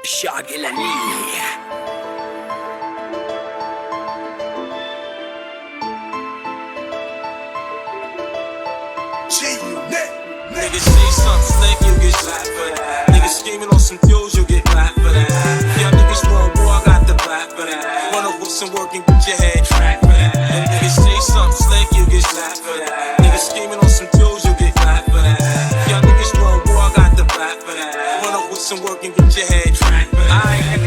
Shaghil Ali. Niggas say something slick, you get slapped for that. Niggas scheming on some deals, you get clapped for that. Y'all niggas want war, I got the black for that. Wanna whip some work and get your head tracked for that. Them niggas say something slick, you get slapped for that. Niggas scheming on some deals, you get clapped for that. Y'all niggas want war, I got the black for that. Wanna whip some work and get your head tracked for that.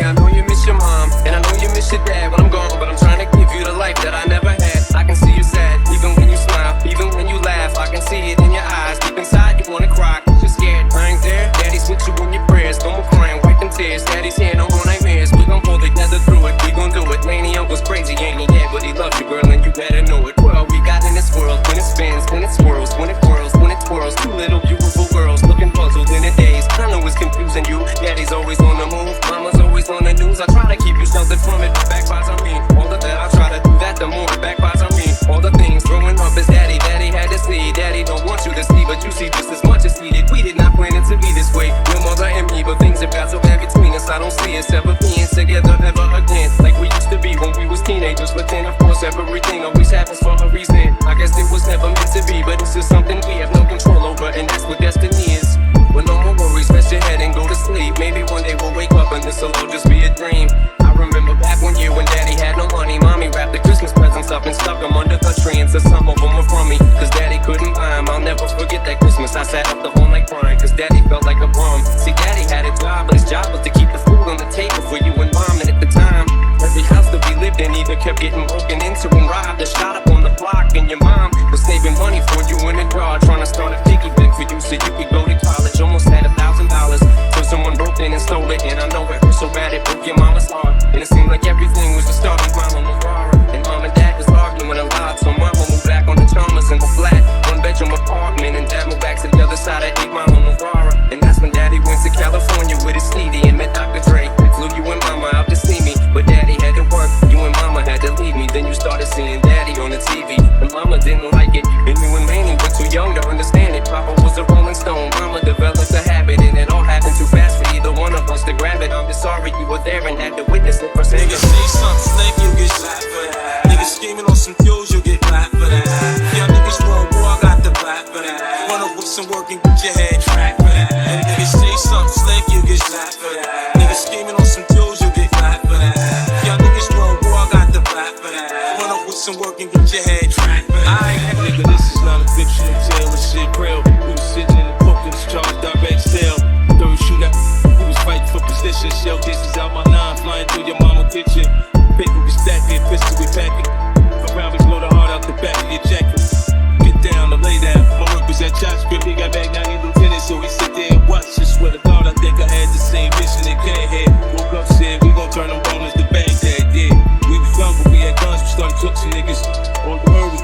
I know you miss your mom, and I know you miss your dad when I'm gone, but I'm trying to give you the life that I never had. I can see you sad, even when you smile, even when you laugh. I can see it in your eyes, deep inside you wanna cry, 'cause you're scared. I ain't there, daddy's with you in your prayers. No more crying, wipe them tears. Daddy's here, no more nightmares. We gon' pull together through it, we gon' do it. Laney uncle's crazy, ain't he? Yeah, but he loves you, girl, and you better know it. Well, we got in this world, when it spins, when it swirls, when it whirls, when it twirls. Two little beautiful girls looking puzzled in a daze. I know it's confusing you, daddy's always on the move, mama's always on the news. I try to keep you sheltered from it, but backfires on me. All the that I try to do that, the more it backfires on me. All the things growing up is daddy had to see. Daddy don't want you to see, but you see just as much as he did. We did not plan it to be this way. Your mother and me, but things have got so bad between us. I don't see us ever being together ever again, like we used to be when we was teenagers. But then of course everything always happens for a reason. I guess it was never meant to be, but it's just something we have no control over, and that's what destiny is. Well, no more worries, rest your head and go to sleep. Maybe one day we'll wake up and this'll all just be a dream. I remember back one year when daddy had no money. Mommy wrapped the Christmas presents up and stuck them under the tree, and so some of them were from me, 'cause daddy couldn't buy them. I'll never forget that Christmas. I sat up the whole night crying, 'cause daddy felt like a bum. See, daddy had a job, but his job was to keep the food on the table for you and mom. And at the time, every house that we lived in either kept getting broken into and robbed or shot up on the block. And your mom was saving money for you in a jar, trying to start a piggy bank for you so you could go to college. Almost had $1,000 till someone broke in and stole it. And I know it hurt so bad it broke your mama's heart. And it seemed like everything was just starting mile on the bar. And mom and dad was arguing a lot, so mama moved back on the Chalmers in the flat, one-bedroom apartment. And dad moved back to the other side of 8 Mile on Novara. And that's when daddy went to California with his CD and met Dr. Dre. Flew you and mama out to see me, but daddy had to work, you and mama had to leave me. Then you started seeing daddy on the TV, and mama didn't like it. And you and Laney were too young to understand it. Papa was a Rolling Stone, mama developed a habit, and it all happened too fast for either one of us to grab it. I'm just sorry you were there and had to witness it firsthand. Niggas say something slick, you get slapped for that. Niggas scheming on some deals, you get clapped for that. Y'all niggas want war, I got the black for that. Wanna whip some work and get your head tracked for that. And niggas say something slick, you get slapped for that. Niggas scheming on some deals, you get clapped for that. Y'all niggas want war, I got the black for that. Wanna whip some work and get your head tracked for that. Nigga, this is not a fictional tale, this shit real. We was sitting in the cook and charged direct sale. Third shootout, we was fighting for position. Shell cases out my nine, flying through your mama kitchen. Paper we stacking, pistol we packing. Around we blow the heart out the back of your jacket. Get down or lay down. My work was at Josh Grip, he got back now he lieutenant, so he sit there and watch. I swear to God, I think I had the same mission that Cat had. Woke up, said we gon' turn them boners to Baghdad, yeah. We was young, but we had guns, we started coaching niggas. All the word was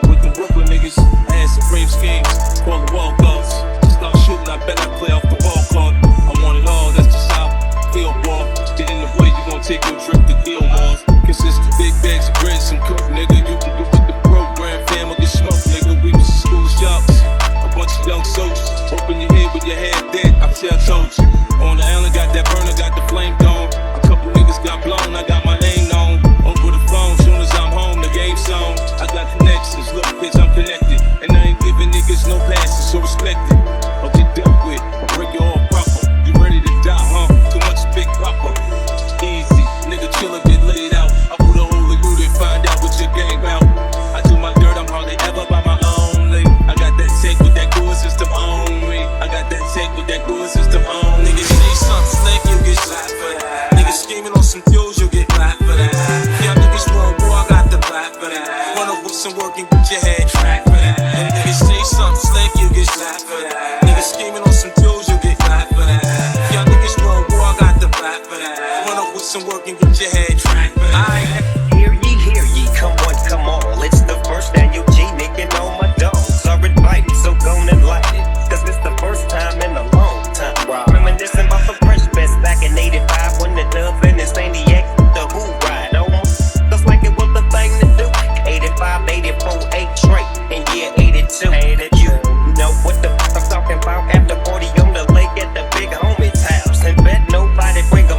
with the Brooklyn niggas. I had some brave schemes, call the wall guards. Start shooting, I bet I play off the ball card. I want it all, that's just how I feel, boy. Get in the way, you gon' take your trip to Gilmore's. Consist of big bags of bread, some coke, nigga. You can do with the program, fam, or get smoked, nigga. We was school shops, a bunch of young soldiers. Open your head with your head dead, I tell told you. On the island, got that burner, got the flame gone. A couple niggas got blown, I got my name known. Over the phone, soon as I'm home, the game's on. I got connections, look bitch, I'm connected. And I ain't giving niggas no passes, so respect it. I'll get dealt with, I'll break you all proper. You ready to die, huh? Too much big papa. Easy, nigga chill or get laid out. I put a hole in you to find out what your gang bout. I do my dirt, I'm hardly ever by my own lane. I got that tech with that good system on me. I got that tech with that good system on me. Niggas say something slick, you get slapped for that. Niggas scheming on some deals, you get clapped for that. Y'all niggas want war, I got the black for that. Wanna whip some work and get your head tracked for that. And niggas say something slick, you get slapped for that. Niggas scheming on some deals, you get clapped for that. Y'all niggas want war, I got the black for that. Wanna whip some work and get your head tracked for that. Hear ye, come on. It's the first annual G, making all my dogs are invited, so go and light it. 'Cause it's the first time in a long time. Reminiscing about the fresh best back in 85 when the dub and the Sandy X, the who ride almost just like it was the thing to do. 85, 84, 8 straight, and year 82. You know what the fuck I'm talking about? After 40 on the lake at the big homie's house, and bet nobody bring a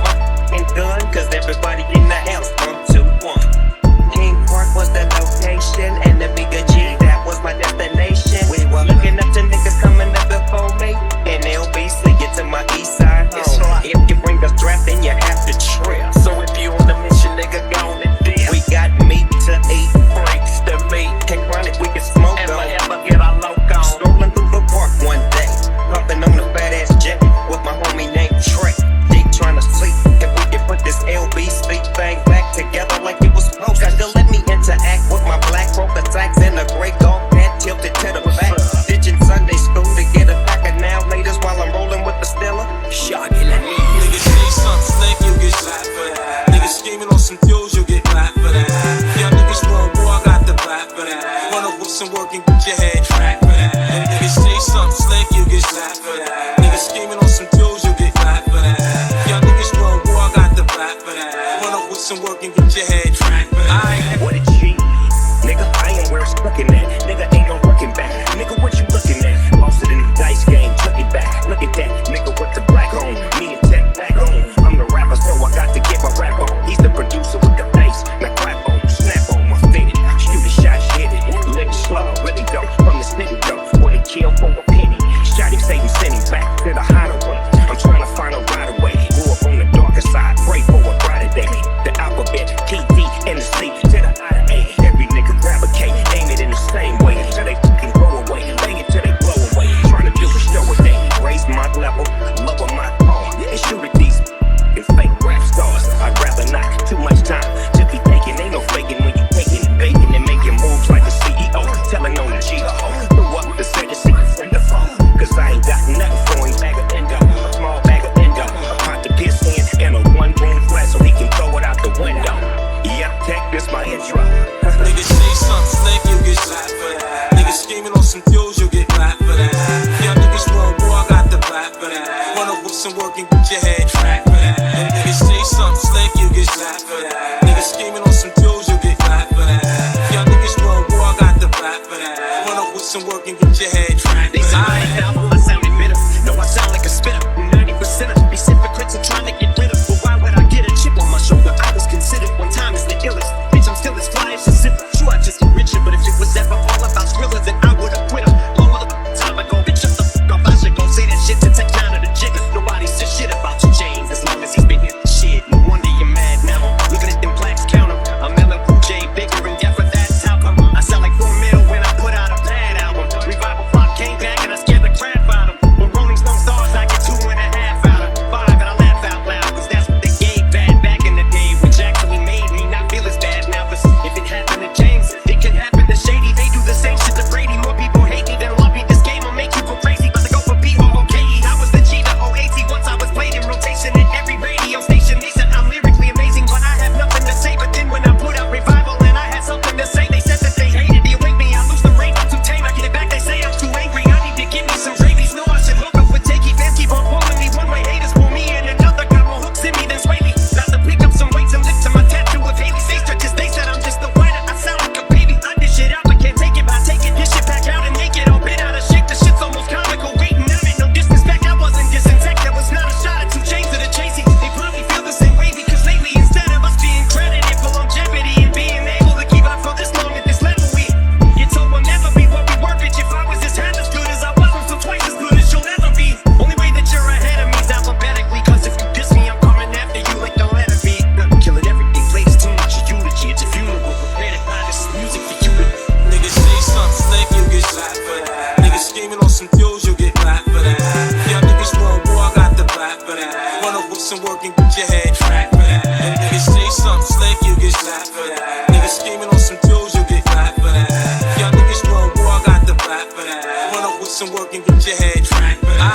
up with some work and get your head trapped for that. And niggas say something slick, you get slapped for that. Niggas scheming on some tools, you get clapped for that. Y'all niggas want war, I got the back for that. Run up with some work and get your head trapped for that.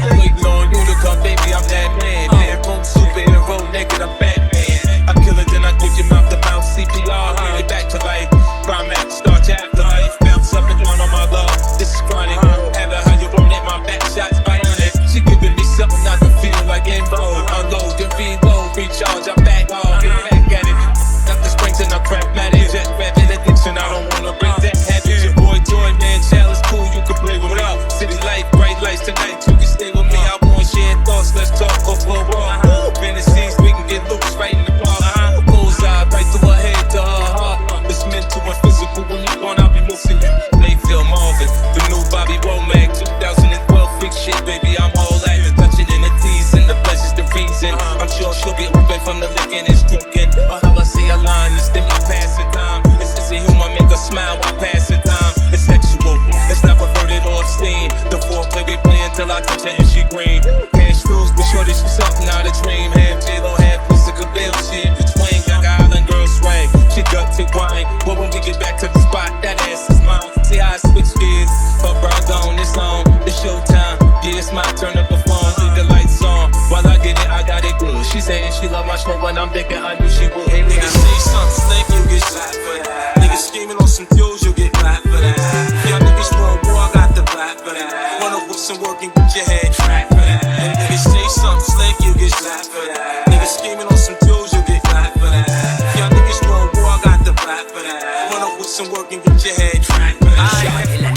I'm waiting on you to come, baby, I'm that man. Man, boom, superhero, naked, I'm Batman. I kill it, then I give you mouth to mouth CPR. Bring it back to life. Climax, start to afterlife. Bounce up and down on my love. This is chronic. Have it how you want it, my back shots bionic. She giving me something I can feel like in vogue. Unload, then reload, recharge, I'm back home. Get back at it. Got the springs and I pragmatic. Jet rapid addiction, I don't wanna break that habit. Your boy Joy, man, challenge cool, you can play with me. City light, bright lights tonight, you can stay with me. I want share thoughts, let's talk over a walk. Fantasies, we can get loose right in the park. Bullseye, right through her head to her heart. It's mental and physical, when you gone, I'll be missing you. They feel Marvin, the new Bobby Womack, 2012 fix shit, baby, I'm all at it. Touching in the T's and the pleasure's the reason. I'm sure she'll get open from the licking and stroking. Or how I say a line, it's still my passing time. It's a humor, make her smile while passing time. It's sexual, it's not perverted or obscene. The foreplay we play until I touch her and she green. Cash rules, but shorty, she's something out of dream. Half J-Lo, half physical bill, shit between. Young island girl swing, she duck to wine. But when we get back to the spot, that ass is mine. See how I switch gears, her bra gone, it's on. It's showtime, yeah, it's my turn to perform. Leave the lights on, while I get it, I got it good. She saying she love my show, but I'm thinking I knew she would. Hey, Niggas say something slick, you get slapped for that. Niggas scheming on some tools, you get clapped for that. Y'all niggas want war, I got the back for that. Run up with some work and get your head trapped for that. And niggas say something slick, you get slapped for that. Niggas scheming on some tools, you get clapped for that. Y'all niggas want war, I got the back for that. Run up with some work and get your head trapped for that.